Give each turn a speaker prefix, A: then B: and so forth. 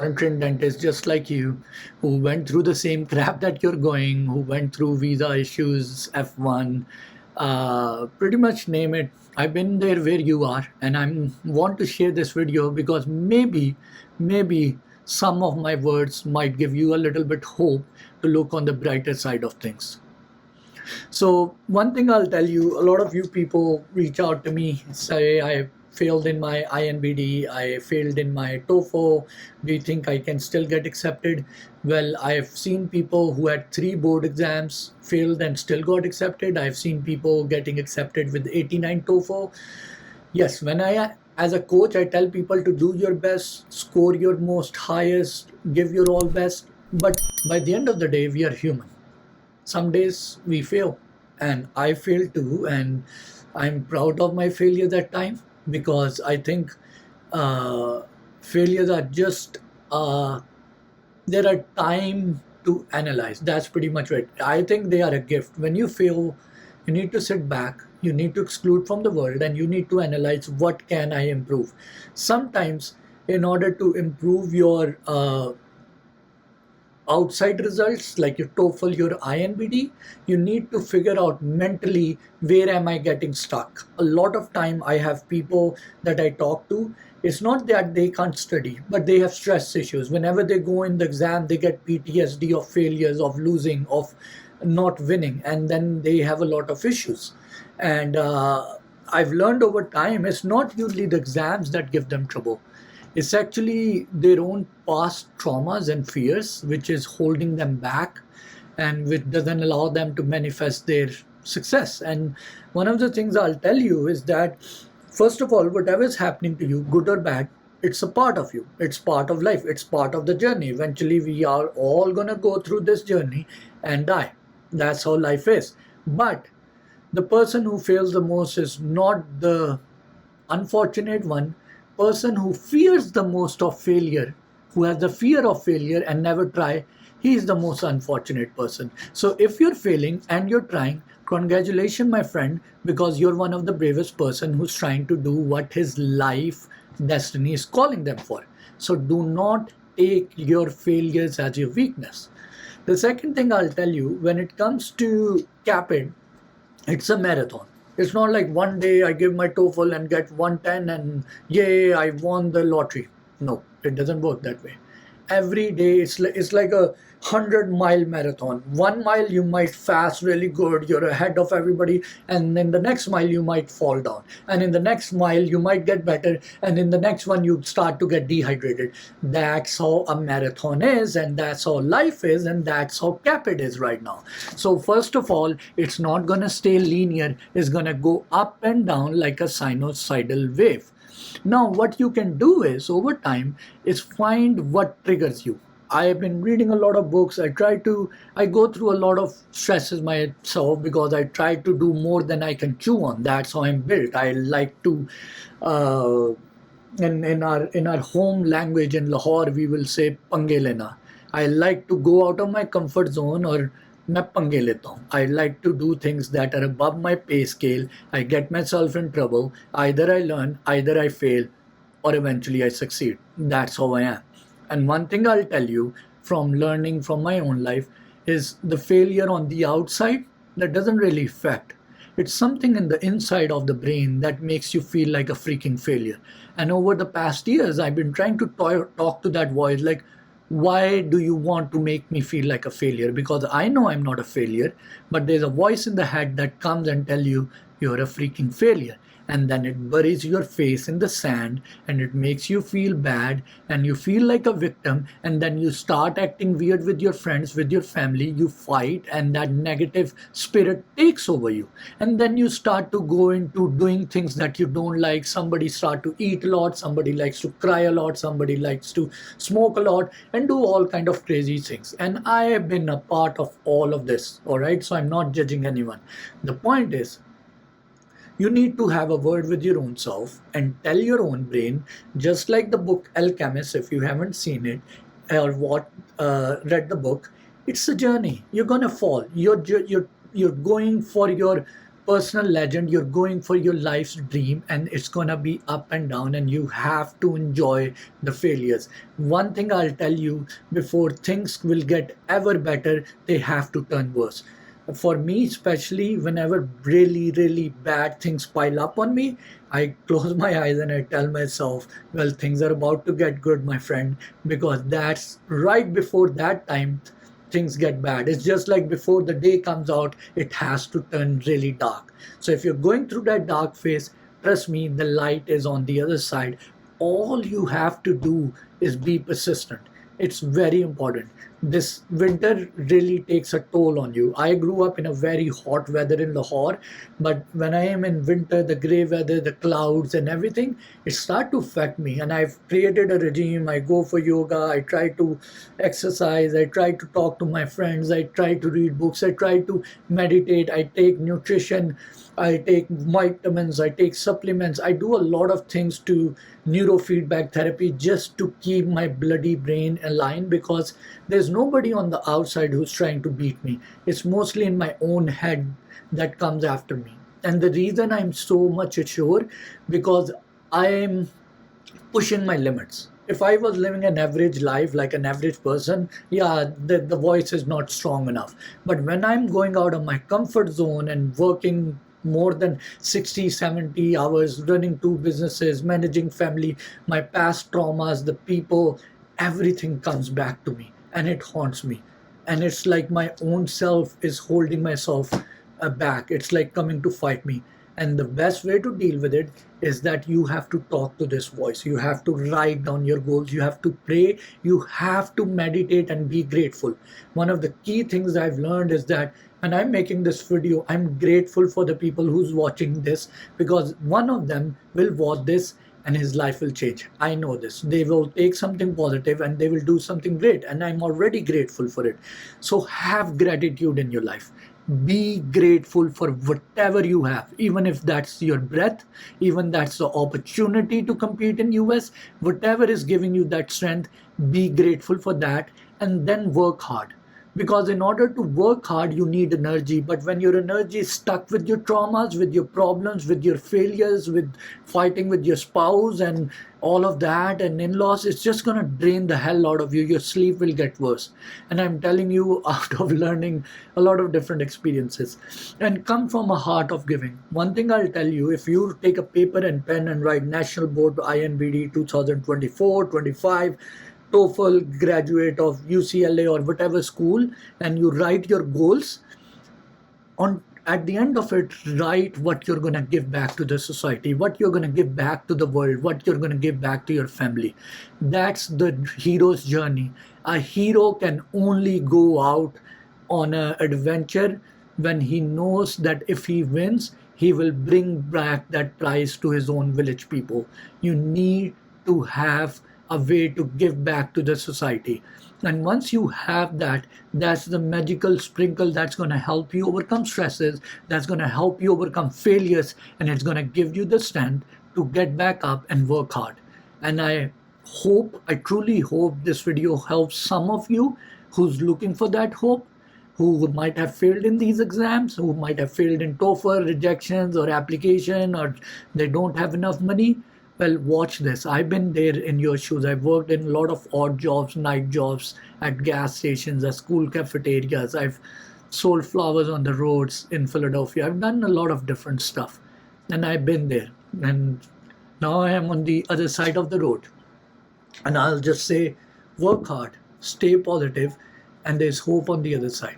A: trained dentists just like you who went through the same crap that you're going, who went through visa issues, F1, pretty much name it. I've been there where you are, and I want to share this video because maybe some of my words might give you a little bit hope to look on the brighter side of things. So one thing I'll tell you, a lot of you people reach out to me, say I failed in my INBDE, I failed in my TOEFL. Do you think I can still get accepted? Well, I've seen people who had 3 board exams, failed and still got accepted. I've seen people getting accepted with 89 TOEFL. Yes, as a coach, I tell people to do your best, score your most highest, give your all best. But by the end of the day, we are human. Some days we fail, and I failed too, and I'm proud of my failure that time because I think failures are just there are time to analyze. That's pretty much it. I think they are a gift. When you fail, you need to sit back, you need to exclude from the world, and you need to analyze what can I improve. Sometimes in order to improve your outside results like your TOEFL, your INBD, you need to figure out mentally where am I getting stuck. A lot of time I have people that I talk to, it's not that they can't study, but they have stress issues. Whenever they go in the exam, they get PTSD of failures, of losing, of not winning, and then they have a lot of issues. And I've learned over time, it's not usually the exams that give them trouble. It's actually their own past traumas and fears, which is holding them back and which doesn't allow them to manifest their success. And one of the things I'll tell you is that, first of all, whatever is happening to you, good or bad, it's a part of you. It's part of life. It's part of the journey. Eventually, we are all going to go through this journey and die. That's how life is. But the person who fails the most is not the unfortunate one. Person who fears the most of failure, who has the fear of failure and never try, he is the most unfortunate person. So if you're failing and you're trying, congratulations, my friend, because you're one of the bravest person who's trying to do what his life destiny is calling them for. So do not take your failures as your weakness. The second thing I'll tell you, when it comes to Caapid, it's a marathon. It's not like one day I give my TOEFL and get 110 and yay, I won the lottery. No, it doesn't work that way. Every day it's like a 100-mile marathon. 1 mile you might fast really good, you're ahead of everybody, and in the next mile you might fall down. And in the next mile you might get better, and in the next one you start to get dehydrated. That's how a marathon is, and that's how life is, and that's how Caapid is right now. So first of all, it's not gonna stay linear, it's gonna go up and down like a sinusoidal wave. Now, what you can do is over time is find what triggers you. I have been reading a lot of books. I go through a lot of stresses myself because I try to do more than I can chew on. That's how I'm built. I like to, in our home language in Lahore, we will say pange lena. I like to go out of my comfort zone or मैं पंगे लेता हूँ. I like to do things that are above my pay scale. I get myself in trouble. Either I learn, either I fail, or eventually I succeed. That's how I am. And one thing I'll tell you from learning from my own life is the failure on the outside, that doesn't really affect. It's something in the inside of the brain that makes you feel like a freaking failure. And over the past years, I've been trying to talk to that voice like, why do you want to make me feel like a failure? Because I know I'm not a failure, but there's a voice in the head that comes and tell you you're a freaking failure. And then it buries your face in the sand and it makes you feel bad and you feel like a victim, and then you start acting weird with your friends, with your family, you fight, and that negative spirit takes over you. And then you start to go into doing things that you don't like. Somebody start to eat a lot, somebody likes to cry a lot, somebody likes to smoke a lot and do all kind of crazy things. And I have been a part of all of this, all right? So I'm not judging anyone. The point is, you need to have a word with your own self and tell your own brain, just like the book Alchemist, if you haven't seen it or read the book, it's a journey. You're gonna fall. You're going for your personal legend. You're going for your life's dream, and it's gonna be up and down, and you have to enjoy the failures. One thing I'll tell you, before things will get ever better, they have to turn worse. For me, especially whenever really, really bad things pile up on me, I close my eyes and I tell myself, well, things are about to get good, my friend, because that's right before that time things get bad. It's just like before the day comes out, it has to turn really dark. So if you're going through that dark phase, trust me, the light is on the other side. All you have to do is be persistent. It's very important. This winter really takes a toll on you. I grew up in a very hot weather in Lahore, but when I am in winter, the gray weather, the clouds and everything, it start to affect me. And I've created a regime. I go for yoga. I try to exercise. I try to talk to my friends. I try to read books. I try to meditate. I take nutrition. I take vitamins, I take supplements. I do a lot of things to neurofeedback therapy just to keep my bloody brain aligned, because there's nobody on the outside who's trying to beat me. It's mostly in my own head that comes after me. And the reason I'm so much assured, because I'm pushing my limits. If I was living an average life like an average person, yeah, the voice is not strong enough. But when I'm going out of my comfort zone and working more than 60, 70 hours, running two businesses, managing family, my past traumas, the people, everything comes back to me and it haunts me. And it's like my own self is holding myself back. It's like coming to fight me. And the best way to deal with it is that you have to talk to this voice. You have to write down your goals. You have to pray. You have to meditate and be grateful. One of the key things I've learned is that when I'm making this video, I'm grateful for the people who's watching this, because one of them will watch this and his life will change. I know this. They will take something positive and they will do something great. And I'm already grateful for it. So have gratitude in your life. Be grateful for whatever you have, even if that's your breath, even that's the opportunity to compete in US, whatever is giving you that strength, be grateful for that and then work hard. Because in order to work hard, you need energy. But when your energy is stuck with your traumas, with your problems, with your failures, with fighting with your spouse and all of that and in-laws, it's just going to drain the hell out of you. Your sleep will get worse. And I'm telling you out of learning a lot of different experiences and come from a heart of giving. One thing I'll tell you, if you take a paper and pen and write National Board INBDE 2024, 25, TOEFL graduate of UCLA or whatever school, and you write your goals, on at the end of it, write what you're going to give back to the society, what you're going to give back to the world, what you're going to give back to your family. That's the hero's journey. A hero can only go out on an adventure when he knows that if he wins, he will bring back that prize to his own village people. You need to have a way to give back to the society. And once you have that, that's the magical sprinkle that's going to help you overcome stresses, that's going to help you overcome failures, and it's going to give you the strength to get back up and work hard. And I truly hope this video helps some of you who's looking for that hope, who might have failed in these exams, who might have failed in TOEFL, rejections or application, or they don't have enough money. Well, watch this. I've been there in your shoes. I've worked in a lot of odd jobs, night jobs, at gas stations, at school cafeterias. I've sold flowers on the roads in Philadelphia. I've done a lot of different stuff. And I've been there. And now I am on the other side of the road. And I'll just say, work hard, stay positive, and there's hope on the other side.